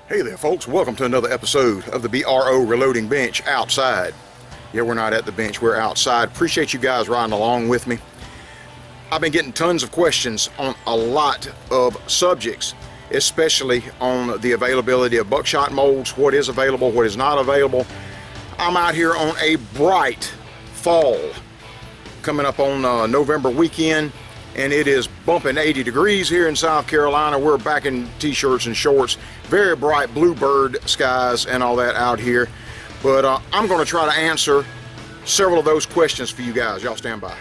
Hey there folks, welcome to another episode of the BRO Reloading Bench outside. Yeah, we're not at the bench, we're outside. Appreciate you guys riding along with me. I've been getting tons of questions on a lot of subjects, especially on the availability of buckshot molds, what is available, what is not available. I'm out here on a bright fall, coming up on November weekend, and it is bumping 80 degrees here in South Carolina. We're back in t-shirts and shorts. Very bright bluebird skies and all that out here. But I'm going to try to answer several of those questions for you guys. Y'all stand by.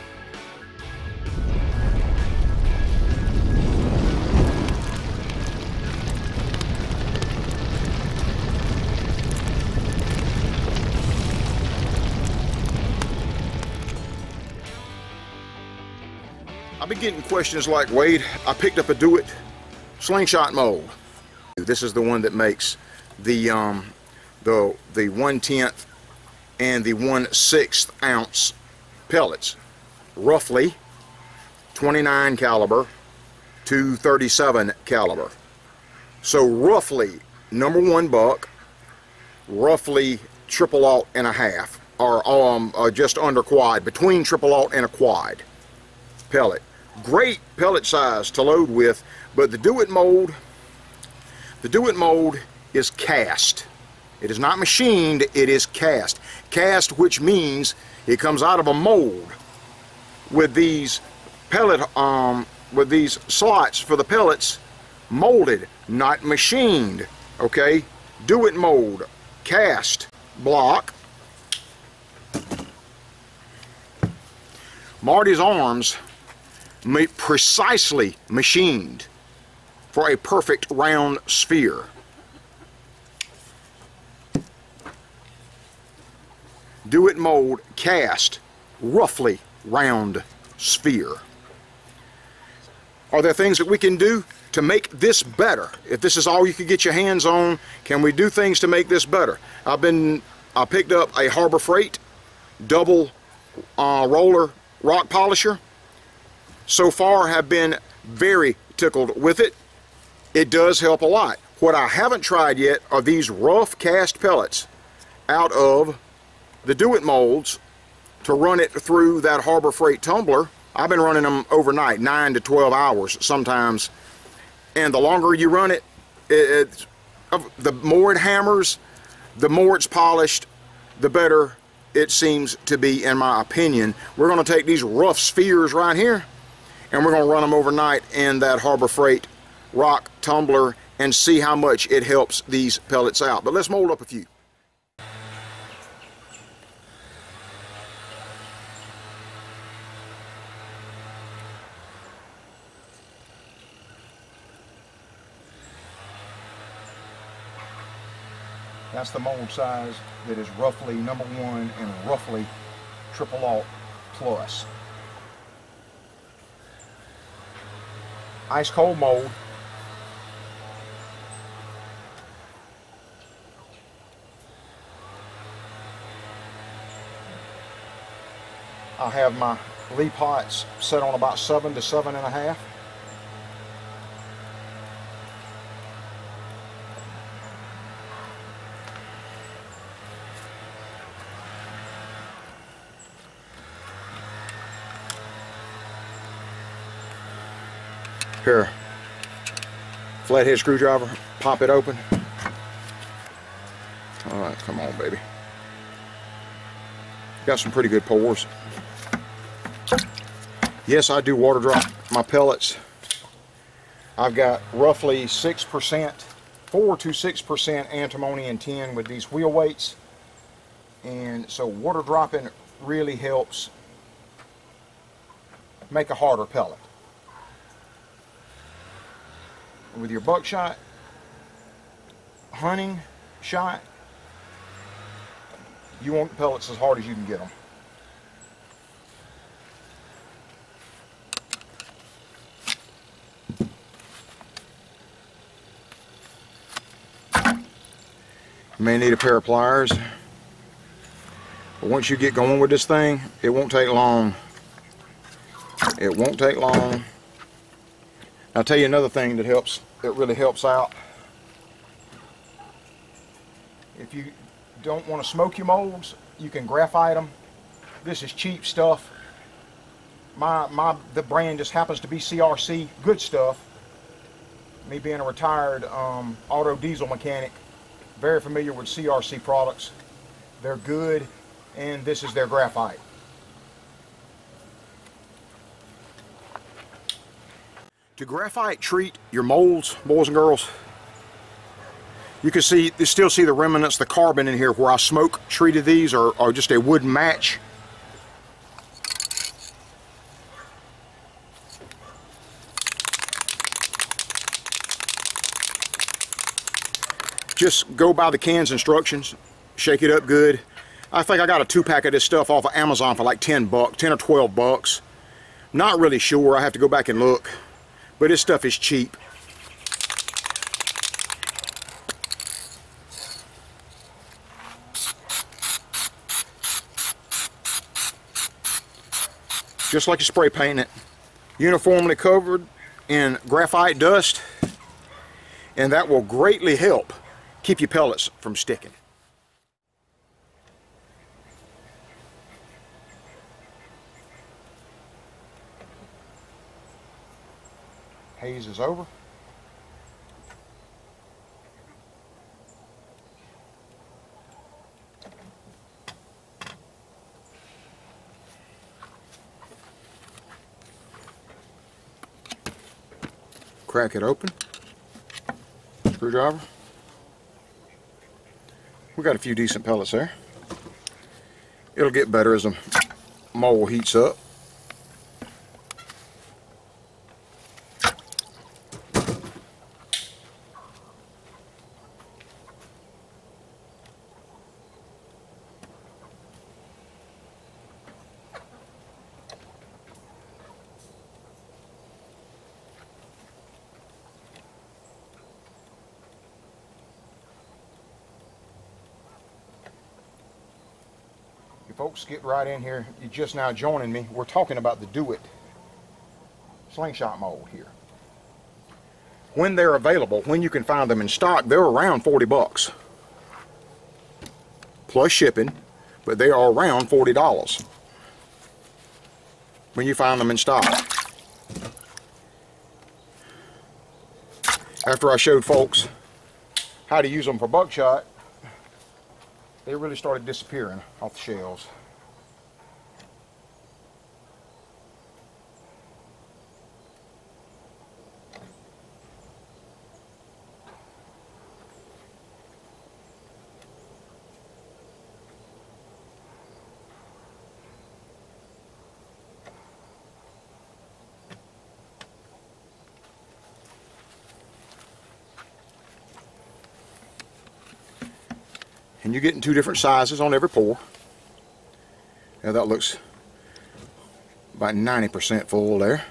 I've been getting questions like, Wade, I picked up a Do It slingshot mold. This is the one that makes the 1/10 and the 1/6 ounce pellets, roughly 29 caliber to 37 caliber. So roughly number one buck, roughly triple aught and a half, or just under quad, between triple aught and a quad pellet. Great pellet size to load with, but the Do It mold is cast. It is not machined, it is cast. Cast, which means it comes out of a mold with these pellet, with these slots for the pellets molded, not machined. Okay, Do It mold, cast block. Marty's arms precisely machined for a perfect round sphere. Do It mold, cast, roughly round sphere. Are there things that we can do to make this better? If this is all you could get your hands on, can we do things to make this better? I picked up a Harbor Freight double roller rock polisher. So far have been very tickled with it. It does help a lot. What I haven't tried yet are these rough cast pellets out of the Do It molds to run it through that Harbor Freight tumbler. I've been running them overnight, 9 to 12 hours sometimes, and the longer you run it, the more it hammers, the more it's polished, the better it seems to be, in my opinion. We're going to take these rough spheres right here and we're going to run them overnight in that Harbor Freight Rock Tumbler and see how much it helps these pellets out. But let's mold up a few. That's the mold size that is roughly number one and roughly triple aught plus. Ice cold mold. I have my leaf pots set on about 7 to 7.5. Here, flathead screwdriver, pop it open. All right, come on, baby. Got some pretty good pores. Yes, I do water drop my pellets. I've got roughly 6%, 4 to 6% antimony and tin with these wheel weights. And so water dropping really helps make a harder pellet. With your buckshot hunting shot, you want the pellets as hard as you can get them. You may need a pair of pliers, but once you get going with this thing, it won't take long. It won't take long. I'll tell you another thing that helps, that really helps out. If you don't want to smoke your molds, you can graphite them. This is cheap stuff. The brand just happens to be CRC, good stuff. Me being a retired auto diesel mechanic, very familiar with CRC products. They're good, and this is their graphite. To graphite treat your molds, boys and girls, you can still see the remnants, the carbon in here where I smoke treated these, or just a wood match. Just go by the can's instructions, shake it up good. I think I got a 2-pack of this stuff off of Amazon for like 10 bucks, 10 or 12 bucks. Not really sure, I have to go back and look. But this stuff is cheap. Just like you spray paint it. Uniformly covered in graphite dust. And that will greatly help keep your pellets from sticking. Haze is over. Crack it open. Screwdriver. We got a few decent pellets there. It'll get better as the mold heats up. You folks get right in here. You're just now joining me. We're talking about the Do It slingshot mold here. When they're available, when you can find them in stock, they're around 40 bucks. Plus shipping, but they are around $40 when you find them in stock. After I showed folks how to use them for buckshot, they really started disappearing off the shelves. And you get in 2 different sizes on every pour. Now that looks about 90% full there.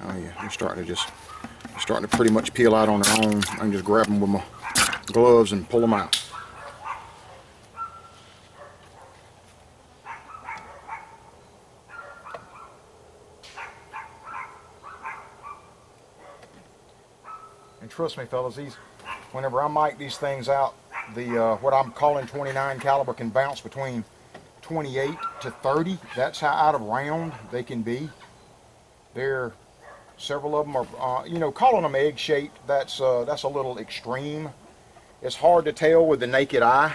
Oh yeah, they're starting to pretty much peel out on their own. I can just grab them with my gloves and pull them out. And trust me, fellas, whenever I mic these things out, the what I'm calling 29 caliber can bounce between 28 to 30. That's how out of round they can be. They're several of them are, you know, calling them egg-shaped. That's a little extreme. It's hard to tell with the naked eye.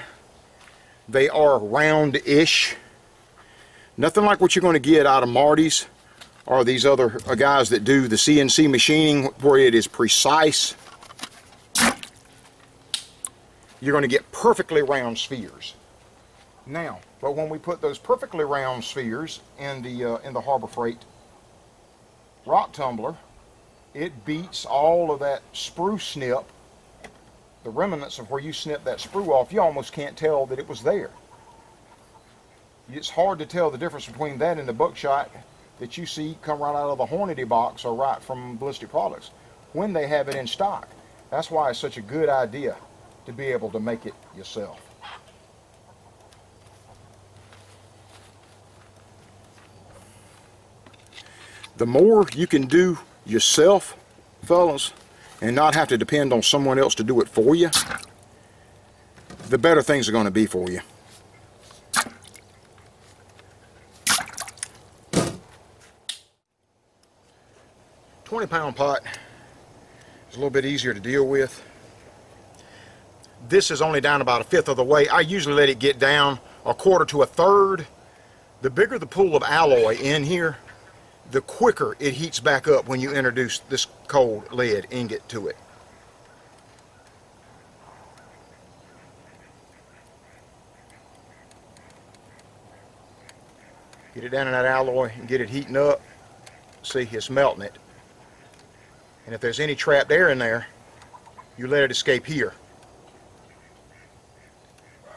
They are round-ish. Nothing like what you're going to get out of Marty's or these other guys that do the CNC machining where it is precise. you're going to get perfectly round spheres. Now, but when we put those perfectly round spheres in the Harbor Freight Rock Tumbler, it beats all of that sprue snip, the remnants of where you snip that sprue off. You almost can't tell that it was there. It's hard to tell the difference between that and the buckshot that you see come right out of the Hornady box or right from Ballistic Products when they have it in stock. That's why it's such a good idea to be able to make it yourself. The more you can do yourself, fellas, and not have to depend on someone else to do it for you, the better things are going to be for you. £20-pound pot is a little bit easier to deal with. This is only down about 1/5 of the way. I usually let it get down 1/4 to 1/3. The bigger the pool of alloy in here, the quicker it heats back up when you introduce this cold lead ingot to it. Get it down in that alloy and get it heating up. See, it's melting it. And if there's any trapped air in there, you let it escape here.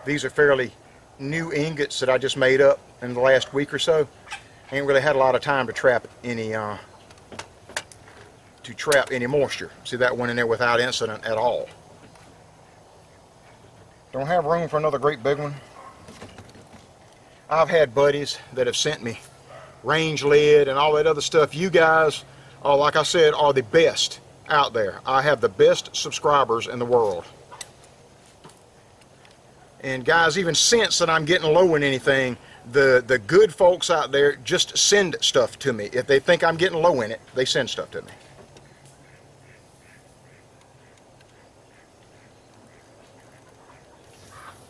These are fairly new ingots that I just made up in the last week or so. Ain't really had a lot of time to trap any moisture. See, that went in there without incident at all. Don't have room for another great big one. I've had buddies that have sent me range lead and all that other stuff. You guys, like I said, are the best out there. I have the best subscribers in the world. And guys, even since that I'm getting low in anything, the good folks out there just send stuff to me. If they think I'm getting low in it, they send stuff to me.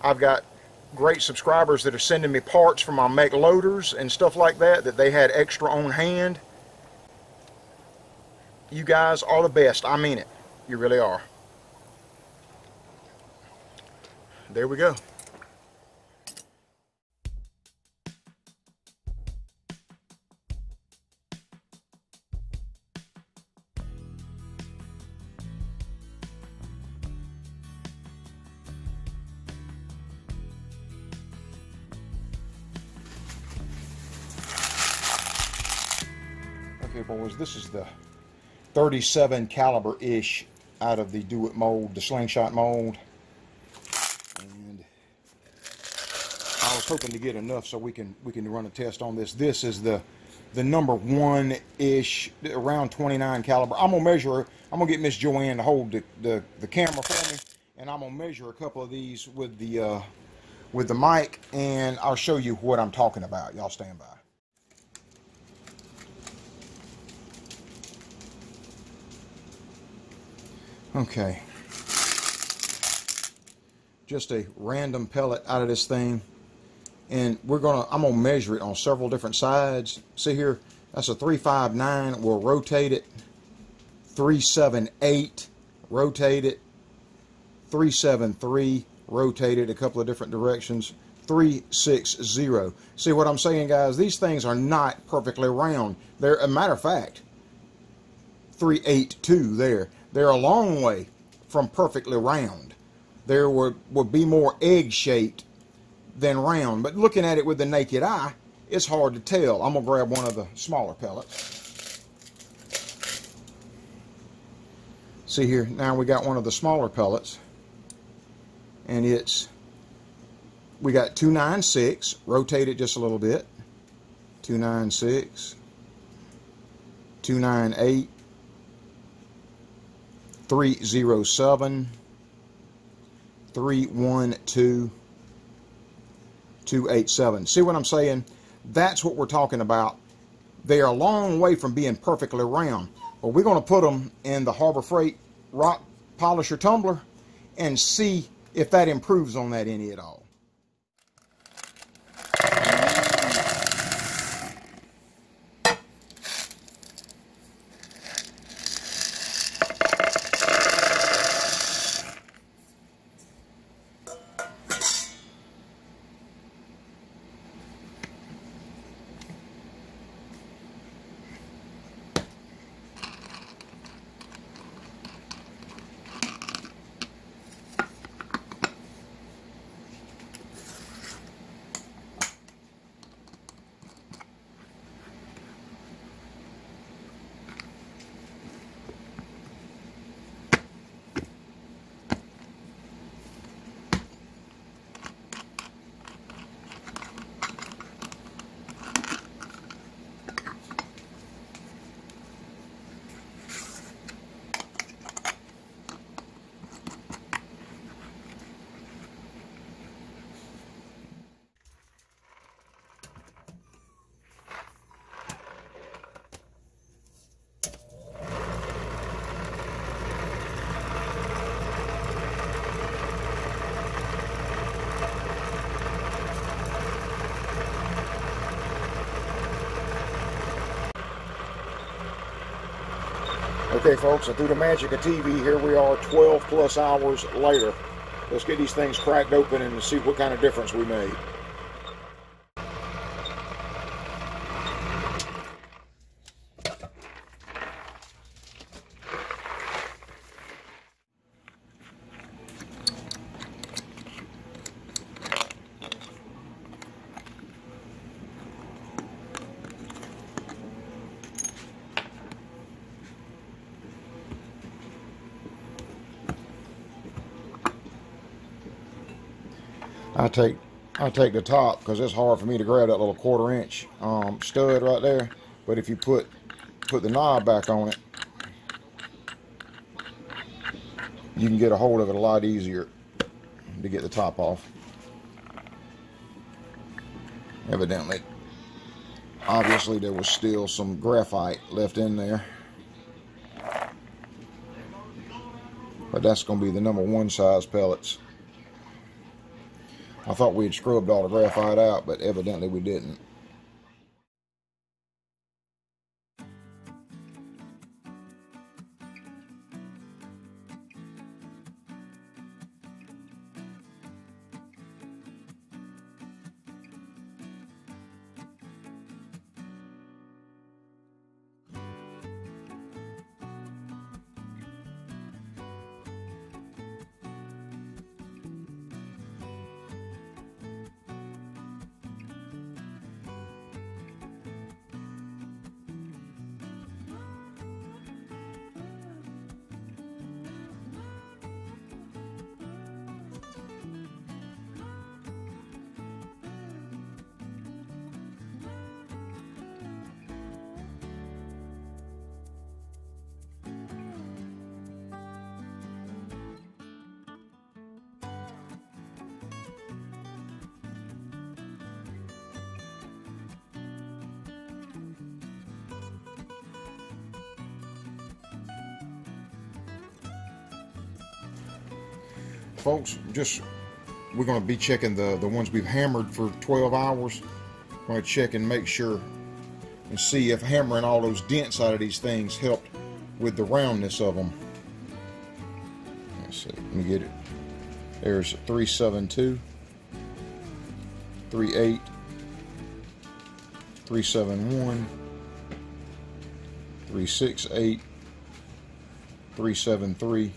I've got great subscribers that are sending me parts for my make loaders and stuff like that they had extra on hand. You guys are the best. I mean it. You really are. There we go. Okay, boys, this is the 37 caliber-ish out of the Do It mold, the slingshot mold. And I was hoping to get enough so we can run a test on this. This is the number 1-ish, around 29 caliber. I'm gonna get Miss Joanne to hold the camera for me, and I'm gonna measure a couple of these with the mic, and I'll show you what I'm talking about. Y'all stand by. Okay, just a random pellet out of this thing, and I'm gonna measure it on several different sides. See here, that's a 359. We'll rotate it. 378, rotate it. 373, rotate it a couple of different directions. 360. See what I'm saying, guys? These things are not perfectly round. They're, a matter of fact, 382 there. They're a long way from perfectly round. There would be more egg-shaped than round. But looking at it with the naked eye, it's hard to tell. I'm going to grab one of the smaller pellets. See here, now we got one of the smaller pellets. And we got 296. Rotate it just a little bit. 296. 298. 307, 312, 287. See what I'm saying? That's what we're talking about. They are a long way from being perfectly round. Well, we're going to put them in the Harbor Freight Rock Polisher Tumbler and see if that improves on that any at all. Okay folks, and through the magic of TV, here we are 12 plus hours later. Let's get these things cracked open and see what kind of difference we made. I take the top because it's hard for me to grab that little 1/4 inch stud right there. But if you put the knob back on it, you can get a hold of it a lot easier to get the top off. Evidently, obviously there was still some graphite left in there. But that's going to be the #1 size pellets. I thought we had scrubbed all the graphite out, but evidently we didn't. Folks, we're going to be checking the ones we've hammered for 12 hours. We're going to check and make sure and see if hammering all those dents out of these things helped with the roundness of them. Let's see, let me get it. There's 372, 38, 371, 368, 373,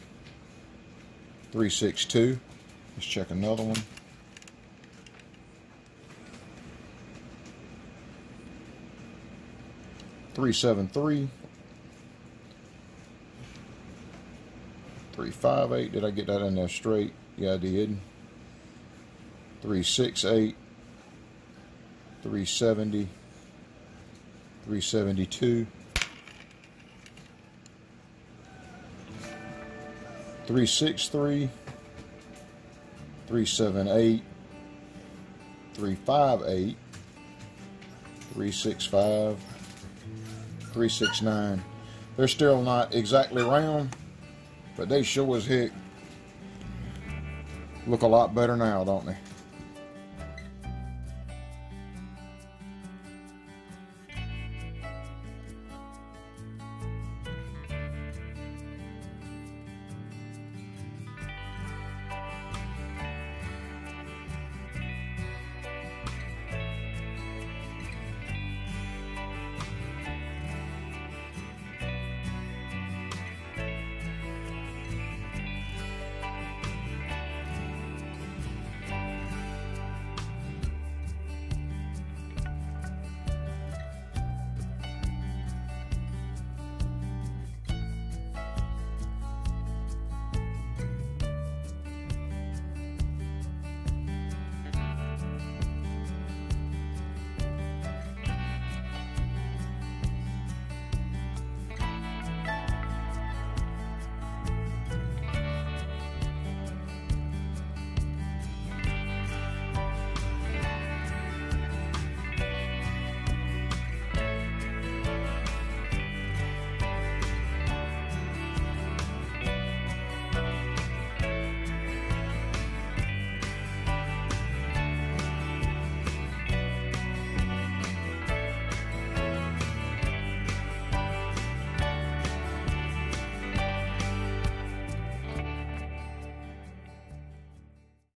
362. Let's check another one. 373, 358. Did I get that in there straight? Yeah, I did. 368, 370, 372, 363, 378, 358, 365, 369. They're still not exactly round, but they sure as heck look a lot better now, don't they?